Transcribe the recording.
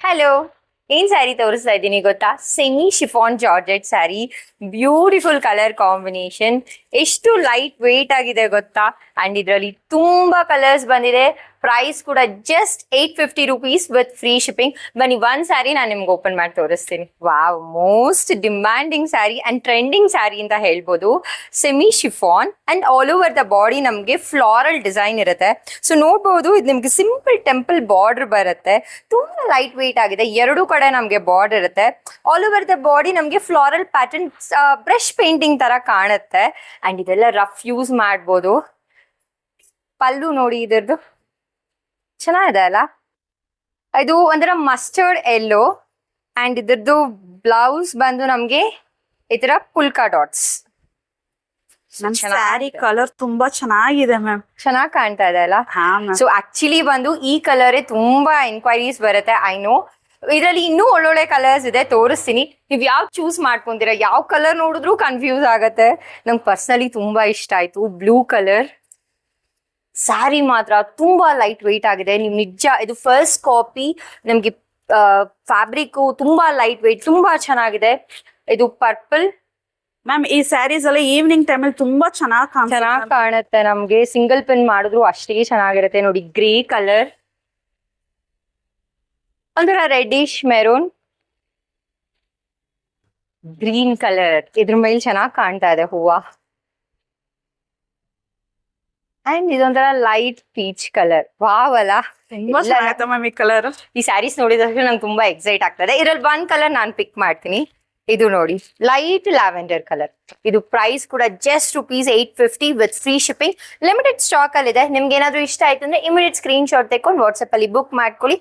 Hello, ಏನ್ ಸ್ಯಾರಿ ತೋರಿಸ್ತಾ ಇದ್ದೀನಿ ಗೊತ್ತಾ? Semi chiffon georgette sari, beautiful colour combination, ಎಷ್ಟು ಲೈಟ್ ವೇಟ್ ಆಗಿದೆ ಗೊತ್ತಾ? ಅಂಡ್ ಇದರಲ್ಲಿ ತುಂಬಾ ಕಲರ್ಸ್ ಬಂದಿದೆ. ಪ್ರೈಸ್ ಕೂಡ just 850 rupees with free shipping. ಬನ್ನಿ ಒಂದ್ ಸ್ಯಾರಿ ನಾನು ನಿಮ್ಗೆ ಓಪನ್ ಮಾಡಿ ತೋರಿಸ್ತೀನಿ. Wow, most demanding sari and trending sari ಅಂತ ಹೇಳ್ಬೋದು. Semi chiffon and all over the body ನಮಗೆ ಫ್ಲಾರಲ್ ಡಿಸೈನ್ ಇರುತ್ತೆ. ಸೊ ನೋಡ್ಬೋದು, ಇದು ನಿಮ್ಗೆ ಸಿಂಪಲ್ ಟೆಂಪಲ್ ಬಾರ್ಡರ್ ಬರುತ್ತೆ. ತುಂಬಾ ಲೈಟ್ ವೇಟ್ ಆಗಿದೆ. ಎರಡು ಕಡೆ ನಮಗೆ ಬಾರ್ಡರ್ ಇರುತ್ತೆ. ಆಲ್ ಓವರ್ ದ ಬಾಡಿ ನಮಗೆ ಫ್ಲಾರಲ್ ಪ್ಯಾಟರ್ನ್ ಬ್ರಷ್ ಪೇಂಟಿಂಗ್ ತರ ಕಾಣುತ್ತೆ. ಅಂಡ್ ಇದೆಲ್ಲ ರಫ್ ಯೂಸ್ ಮಾಡ್ಬೋದು. ಪಲ್ಲು ನೋಡಿ ಇದರದ್ದು ಚೆನ್ನಾಗಿದೆ ಅಲ್ಲ? ಇದು ಒಂಥರ ಮಸ್ಟರ್ಡ್ ಎಲ್ಲೋ ಅಂಡ್ ಇದ್ರದ್ದು ಬ್ಲೌಸ್ ಬಂದು ನಮ್ಗೆ ಈ ತರ ಪುಲ್ಕಾ ಡಾಟ್ಸ್. ಸ್ಯಾರಿ ಕಲರ್ ತುಂಬಾ ಚೆನ್ನಾಗಿದೆ ಮ್ಯಾಮ್. ಚೆನ್ನಾಗಿ ಕಾಣ್ತಾ ಇದೆ ಅಲ್ಲ? ಹಾ ಮ್ಯಾಮ್. ಸೊ ಆಕ್ಚುಲಿ ಬಂದು ಈ ಕಲರೇ ತುಂಬಾ ಎನ್ಕ್ವೈರೀಸ್ ಬರುತ್ತೆ. ಐ ನೋ ಇದರಲ್ಲಿ ಇನ್ನೂ ಒಳ್ಳೊಳ್ಳೆ ಕಲರ್ಸ್ ಇದೆ, ತೋರಿಸ್ತೀನಿ. ನೀವ್ ಯಾವ್ ಚೂಸ್ ಮಾಡ್ಕೊಂತೀರಾ? ಯಾವ ಕಲರ್ ನೋಡಿದ್ರು ಕನ್ಫ್ಯೂಸ್ ಆಗತ್ತೆ. ನಂಗೆ ಪರ್ಸನಲಿ ತುಂಬಾ ಇಷ್ಟ ಆಯ್ತು ಬ್ಲೂ ಕಲರ್. ಸ್ಯಾರಿ ಮಾತ್ರ ತುಂಬಾ ಲೈಟ್ ವೆಯ್ಟ್ ಆಗಿದೆ. ನೀವು ನಿಜ ಇದು ಫಸ್ಟ್ ಕಾಪಿ. ನಮ್ಗೆ ಫ್ಯಾಬ್ರಿಕ್ ತುಂಬಾ ಲೈಟ್ ವೆಯ್ಟ್, ತುಂಬಾ ಚೆನ್ನಾಗಿದೆ. ಇದು ಪರ್ಪಲ್ ಮ್ಯಾಮ್, ಈ ಸ್ಯಾರೀಸ್ ಎಲ್ಲ ಈವ್ನಿಂಗ್ ಟೈಮ್ ಅಲ್ಲಿ ತುಂಬಾ ಚೆನ್ನಾಗಿ ಕಾಣುತ್ತೆ. ನಮ್ಗೆ ಸಿಂಗಲ್ ಪಿನ್ ಮಾಡಿದ್ರು ಅಷ್ಟೇ ಚೆನ್ನಾಗಿರುತ್ತೆ. ನೋಡಿ, ಗ್ರೇ ಕಲರ್, ಒಂಥರ ರೆಡ್ಡಿಶ್ ಮೆರೂನ್, ಗ್ರೀನ್ ಕಲರ್ ಇದ್ರ ಮೇಲೆ ಚೆನ್ನಾಗಿ ಕಾಣ್ತಾ ಇದೆ ಹೂವ. ಅಂಡ್ ಇದೊಂಥರ ಲೈಟ್ ಪೀಚ್ ಕಲರ್. ವಾವ್ ಅಲ್ಲ? ತುಂಬಾ ಚೆನ್ನಾಗಿದೆ ಮ್ಯಾಮ್ ಈ ಕಲರ್. ಈ ಸ್ಯಾರೀಸ್ ನೋಡಿದ್ರೆ ನಂಗೆ ತುಂಬಾ ಎಕ್ಸೈಟ್ ಆಗ್ತದೆ. ಇದ್ರಲ್ಲಿ ಒಂದ್ ಕಲರ್ ನಾನು ಪಿಕ್ ಮಾಡ್ತೀನಿ. ಇದು ನೋಡಿ, ಲೈಟ್ ಲ್ಯಾವೆಂಡರ್ ಕಲರ್. ಇದು ಪ್ರೈಸ್ ಕೂಡ just ₹850 with free shipping. Limited stock ಅಲ್ಲಿ ಇದೆ. ನಿಮ್ಗೆ ಏನಾದ್ರು ಇಷ್ಟ ಆಯ್ತು ಅಂದ್ರೆ ಇಮಿಡಿಯೇಟ್ ಸ್ಕ್ರೀನ್ ಶಾಟ್ ತೆಕೊಂಡು ವಾಟ್ಸ್ಆಪ್ ಅಲ್ಲಿ ಬುಕ್ ಮಾಡ್ಕೊಳ್ಳಿ.